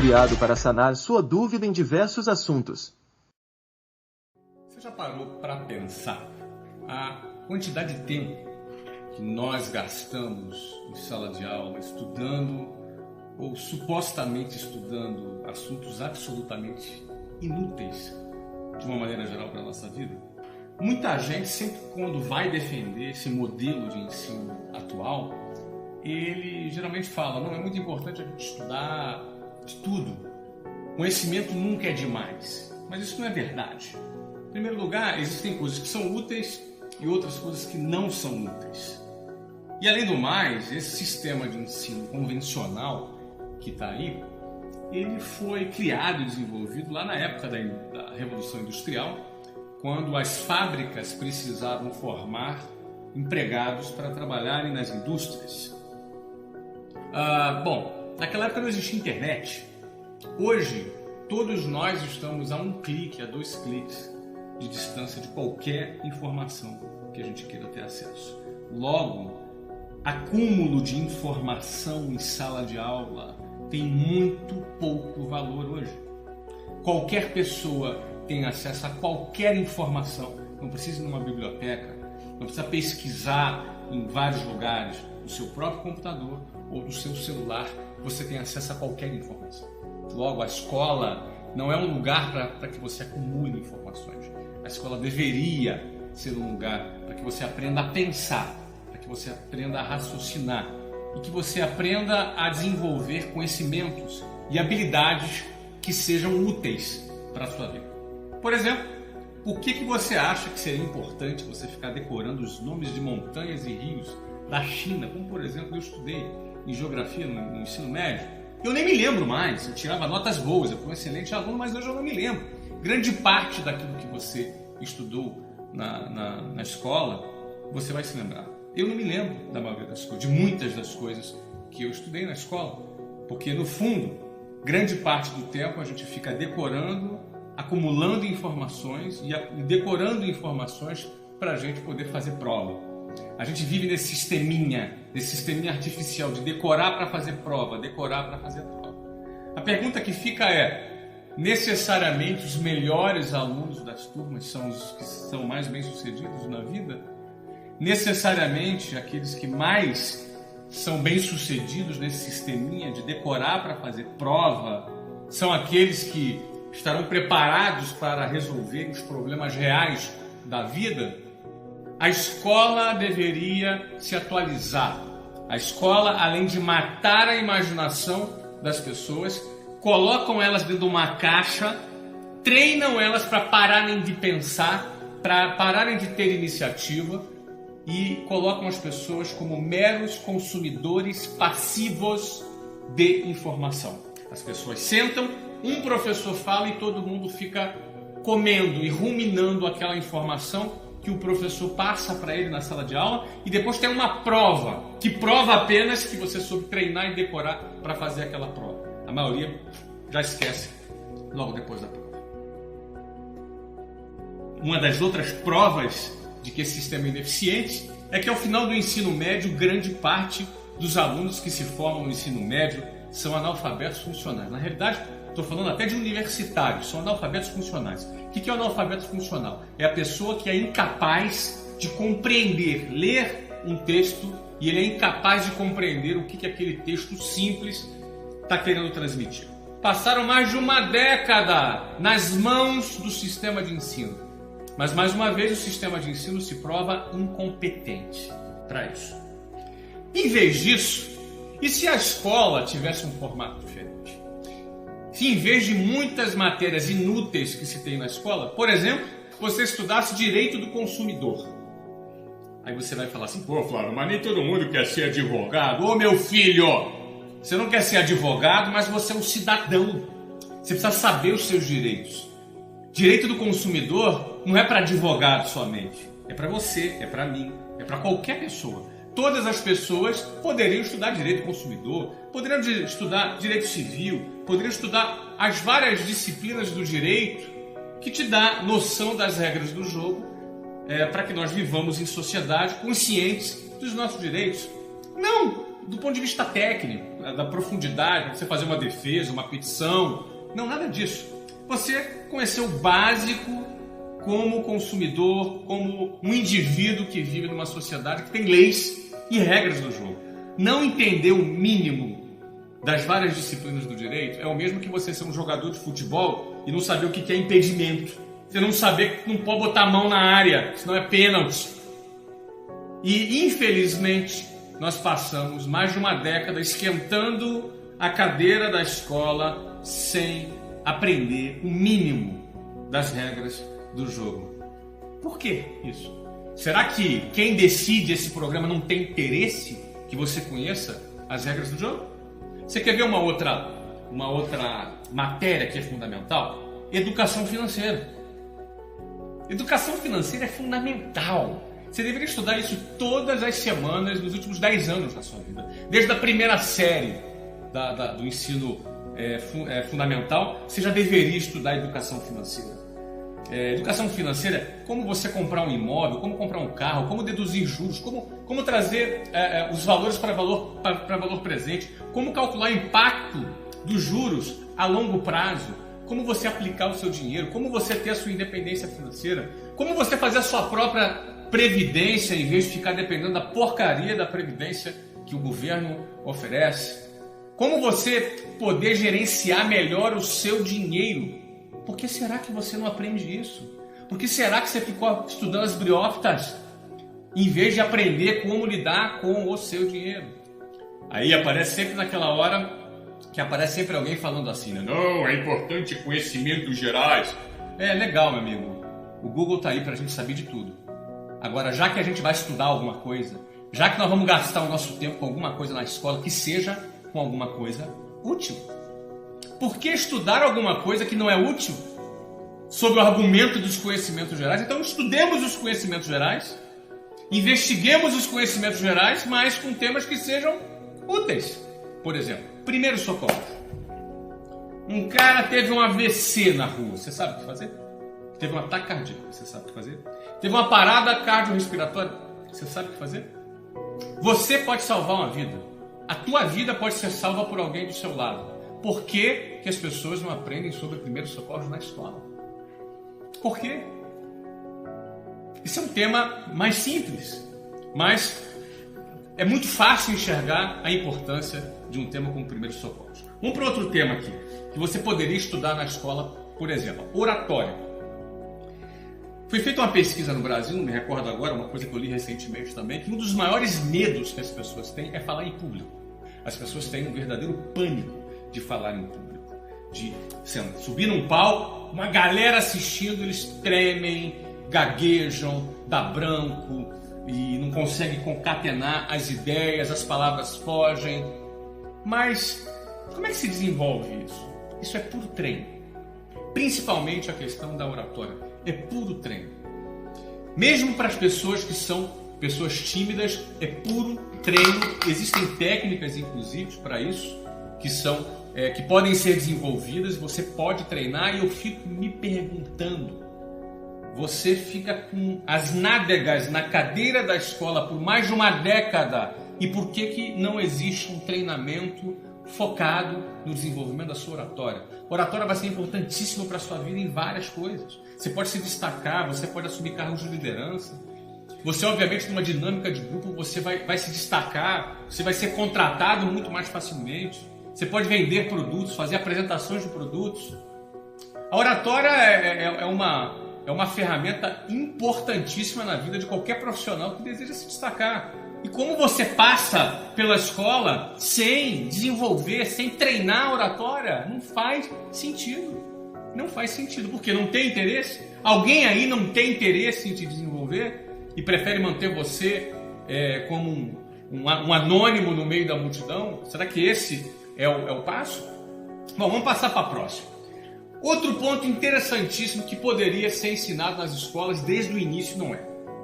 criado para sanar sua dúvida em diversos assuntos. Você já parou para pensar a quantidade de tempo que nós gastamos em sala de aula estudando ou supostamente estudando assuntos absolutamente inúteis de uma maneira geral para a nossa vida? Muita gente, sempre quando vai defender esse modelo de ensino atual, ele geralmente fala: não, é muito importante a gente estudar de tudo. Conhecimento nunca é demais. Mas isso não é verdade. Em primeiro lugar, existem coisas que são úteis e outras coisas que não são úteis. E além do mais, esse sistema de ensino convencional que está aí, ele foi criado e desenvolvido lá na época da Revolução Industrial, quando as fábricas precisavam formar empregados para trabalharem nas indústrias. Bom, naquela época não existia internet. Hoje, todos nós estamos a um clique, a 2 cliques de distância de qualquer informação que a gente queira ter acesso. Logo, acúmulo de informação em sala de aula tem muito pouco valor hoje. Qualquer pessoa tem acesso a qualquer informação. Não precisa ir numa biblioteca, não precisa pesquisar em vários lugares. No seu próprio computador ou do seu celular, você tem acesso a qualquer informação. Logo, a escola não é um lugar para que você acumule informações. A escola deveria ser um lugar para que você aprenda a pensar, para que você aprenda a raciocinar e que você aprenda a desenvolver conhecimentos e habilidades que sejam úteis para a sua vida. Por exemplo, por que você acha que seria importante você ficar decorando os nomes de montanhas e rios da China, como por exemplo eu estudei em geografia no ensino médio? Eu nem me lembro mais, eu tirava notas boas, eu fui um excelente aluno, mas hoje eu não me lembro. Grande parte daquilo que você estudou na escola, você vai se lembrar. Eu não me lembro da maioria das coisas, de muitas das coisas que eu estudei na escola, porque no fundo, grande parte do tempo a gente fica decorando, acumulando informações e decorando informações para a gente poder fazer prova. A gente vive nesse sisteminha artificial de decorar para fazer prova, decorar para fazer prova. A pergunta que fica é: necessariamente os melhores alunos das turmas são os que são mais bem-sucedidos na vida? Necessariamente aqueles que mais são bem-sucedidos nesse sisteminha de decorar para fazer prova são aqueles que estarão preparados para resolver os problemas reais da vida? A escola deveria se atualizar. A escola, além de matar a imaginação das pessoas, colocam elas dentro de uma caixa, treinam elas para pararem de pensar, para pararem de ter iniciativa e colocam as pessoas como meros consumidores passivos de informação. As pessoas sentam, um professor fala e todo mundo fica comendo e ruminando aquela informação que o professor passa para ele na sala de aula, e depois tem uma prova, que prova apenas que você soube treinar e decorar para fazer aquela prova. A maioria já esquece logo depois da prova. Uma das outras provas de que esse sistema é ineficiente é que ao final do ensino médio, grande parte dos alunos que se formam no ensino médio são analfabetos funcionais. Na realidade, estou falando até de universitários, são analfabetos funcionais. O que é o analfabeto funcional? É a pessoa que é incapaz de compreender, ler um texto, e ele é incapaz de compreender o que aquele texto simples está querendo transmitir. Passaram mais de uma década nas mãos do sistema de ensino, mas mais uma vez o sistema de ensino se prova incompetente para isso. Em vez disso, e se a escola tivesse um formato diferente? Se em vez de muitas matérias inúteis que se tem na escola, por exemplo, você estudasse direito do consumidor. Aí você vai falar assim: pô, Flávio, mas nem todo mundo quer ser advogado. Ô meu filho, você não quer ser advogado, mas você é um cidadão. Você precisa saber os seus direitos. Direito do consumidor não é para advogado somente. É para você, é para mim, é para qualquer pessoa. Todas as pessoas poderiam estudar direito do consumidor, poderiam estudar direito civil, poderiam estudar as várias disciplinas do direito que te dá noção das regras do jogo, para que nós vivamos em sociedade conscientes dos nossos direitos. Não! do ponto de vista técnico, da profundidade, você fazer uma defesa, uma petição. Não, nada disso. Você conhecer o básico como consumidor, como um indivíduo que vive numa sociedade que tem leis e regras do jogo. Não entender o mínimo das várias disciplinas do direito é o mesmo que você ser um jogador de futebol e não saber o que é impedimento. Você não saber que não pode botar a mão na área, senão é pênalti. E, infelizmente, nós passamos mais de uma década esquentando a cadeira da escola sem aprender o mínimo das regras do jogo. Por que isso? Será que quem decide esse programa não tem interesse que você conheça as regras do jogo? Você quer ver uma outra matéria que é fundamental? Educação financeira. Educação financeira é fundamental. Você deveria estudar isso todas as semanas nos últimos 10 anos da sua vida. Desde a primeira série do ensino fundamental, você já deveria estudar educação financeira. Educação financeira é como você comprar um imóvel, como comprar um carro, como deduzir juros, como trazer os valores para valor presente, como calcular o impacto dos juros a longo prazo, como você aplicar o seu dinheiro, como você ter a sua independência financeira, como você fazer a sua própria previdência em vez de ficar dependendo da porcaria da previdência que o governo oferece, como você poder gerenciar melhor o seu dinheiro. Por que será que você não aprende isso? Por que será que você ficou estudando as briófitas em vez de aprender como lidar com o seu dinheiro? Aí aparece sempre naquela hora que aparece sempre alguém falando assim, né? Não, é importante conhecimentos gerais. É legal, meu amigo. O Google tá aí pra gente saber de tudo. Agora, já que a gente vai estudar alguma coisa, já que nós vamos gastar o nosso tempo com alguma coisa na escola, que seja com alguma coisa útil. Por que estudar alguma coisa que não é útil sob o argumento dos conhecimentos gerais? Então estudemos os conhecimentos gerais, investiguemos os conhecimentos gerais, mas com temas que sejam úteis. Por exemplo, primeiro socorro. Um cara teve um AVC na rua, você sabe o que fazer? Teve um ataque cardíaco, você sabe o que fazer? Teve uma parada cardiorrespiratória, você sabe o que fazer? Você pode salvar uma vida. A tua vida pode ser salva por alguém do seu lado. Por que as pessoas não aprendem sobre primeiros socorros na escola? Por quê? Esse é um tema mais simples, mas é muito fácil enxergar a importância de um tema como primeiros socorros. Vamos para outro tema aqui, que você poderia estudar na escola, por exemplo, oratória. Foi feita uma pesquisa no Brasil, não me recordo agora, uma coisa que eu li recentemente também, que um dos maiores medos que as pessoas têm é falar em público. As pessoas têm um verdadeiro pânico de falar em público, de subir num palco, uma galera assistindo, eles tremem, gaguejam, dá branco e não conseguem concatenar as ideias, as palavras fogem. Mas como é que se desenvolve isso? Isso é puro treino. Principalmente a questão da oratória. É puro treino. Mesmo para as pessoas que são pessoas tímidas, é puro treino. Existem técnicas, inclusive, para isso, que podem ser desenvolvidas, você pode treinar. E eu fico me perguntando, você fica com as nádegas na cadeira da escola por mais de uma década, e por que não existe um treinamento focado no desenvolvimento da sua oratória? A oratória vai ser importantíssima para a sua vida em várias coisas. Você pode se destacar, você pode assumir cargos de liderança. Você, obviamente, numa dinâmica de grupo, você vai se destacar, você vai ser contratado muito mais facilmente. Você pode vender produtos, fazer apresentações de produtos. A oratória é uma ferramenta importantíssima na vida de qualquer profissional que deseja se destacar. E como você passa pela escola sem desenvolver, sem treinar a oratória, não faz sentido. Não faz sentido, porque não tem interesse. Alguém aí não tem interesse em te desenvolver e prefere manter você como um anônimo no meio da multidão? Será que esse é o passo? Bom, vamos passar para a próxima. Outro ponto interessantíssimo que poderia ser ensinado nas escolas desde o início não é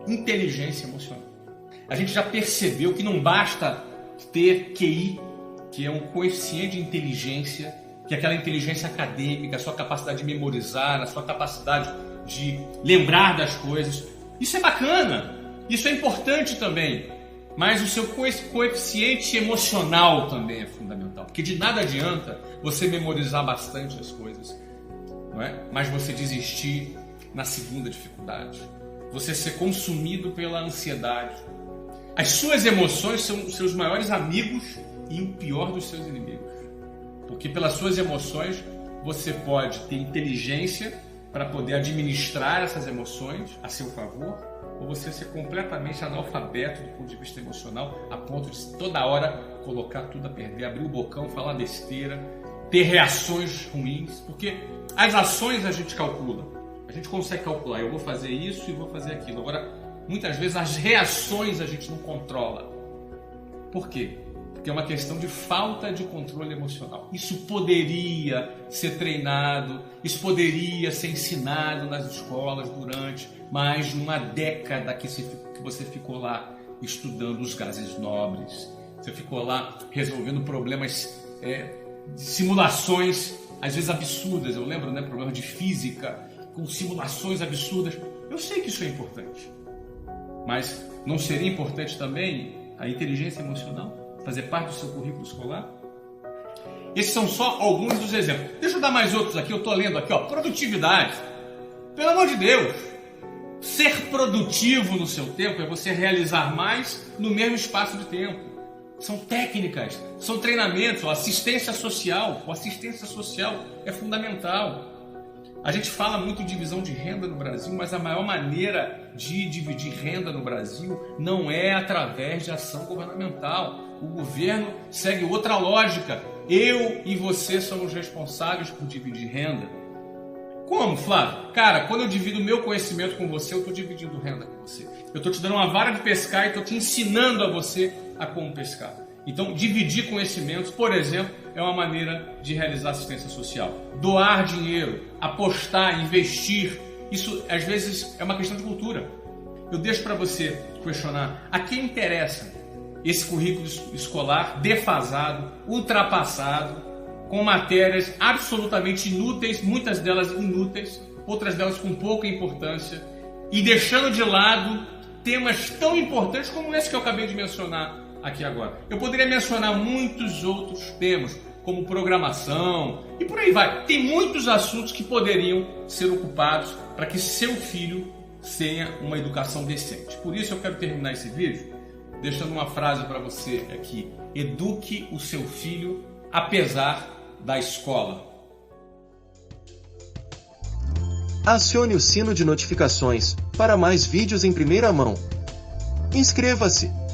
inteligência emocional. A gente já percebeu que não basta ter QI, que é um coeficiente de inteligência, que é aquela inteligência acadêmica, a sua capacidade de memorizar, a sua capacidade de lembrar das coisas. Isso é bacana, isso é importante também. mas o seu coeficiente emocional também é fundamental. Porque de nada adianta você memorizar bastante as coisas, não é? Mas você desistir na segunda dificuldade. Você ser consumido pela ansiedade. As suas emoções são os seus maiores amigos e o pior dos seus inimigos. Porque pelas suas emoções você pode ter inteligência para poder administrar essas emoções a seu favor, ou você ser completamente analfabeto do ponto de vista emocional, a ponto de toda hora colocar tudo a perder, abrir o bocão, falar besteira, ter reações ruins, porque as ações a gente calcula, a gente consegue calcular, eu vou fazer isso e vou fazer aquilo. Agora, muitas vezes as reações a gente não controla. Por quê? Porque é uma questão de falta de controle emocional. Isso poderia ser treinado, isso poderia ser ensinado nas escolas durante mais de uma década que você ficou lá estudando os gases nobres. Você ficou lá resolvendo problemas, simulações, às vezes absurdas. Eu lembro, problemas de física, com simulações absurdas. Eu sei que isso é importante. Mas não seria importante também a inteligência emocional? Fazer parte do seu currículo escolar? Esses são só alguns dos exemplos. Deixa eu dar mais outros aqui. Eu estou lendo aqui, produtividade. Pelo amor de Deus! Ser produtivo no seu tempo é você realizar mais no mesmo espaço de tempo. São técnicas, são treinamentos, assistência social. A assistência social é fundamental. A gente fala muito de divisão de renda no Brasil, mas a maior maneira de dividir renda no Brasil não é através de ação governamental. O governo segue outra lógica. Eu e você somos responsáveis por dividir renda. Como, Flávio? Cara, quando eu divido o meu conhecimento com você, eu estou dividindo renda com você. Eu estou te dando uma vara de pescar e estou te ensinando a você a como pescar. Então, dividir conhecimentos, por exemplo, é uma maneira de realizar assistência social. Doar dinheiro, apostar, investir, isso às vezes é uma questão de cultura. Eu deixo para você questionar a quem interessa esse currículo escolar defasado, ultrapassado, com matérias absolutamente inúteis, muitas delas inúteis, outras delas com pouca importância, e deixando de lado temas tão importantes como esse que eu acabei de mencionar aqui agora. Eu poderia mencionar muitos outros temas, como programação, e por aí vai. Tem muitos assuntos que poderiam ser ocupados para que seu filho tenha uma educação decente. Por isso eu quero terminar esse vídeo deixando uma frase para você aqui. Eduque o seu filho apesar da escola. Acione o sino de notificações para mais vídeos em primeira mão. Inscreva-se!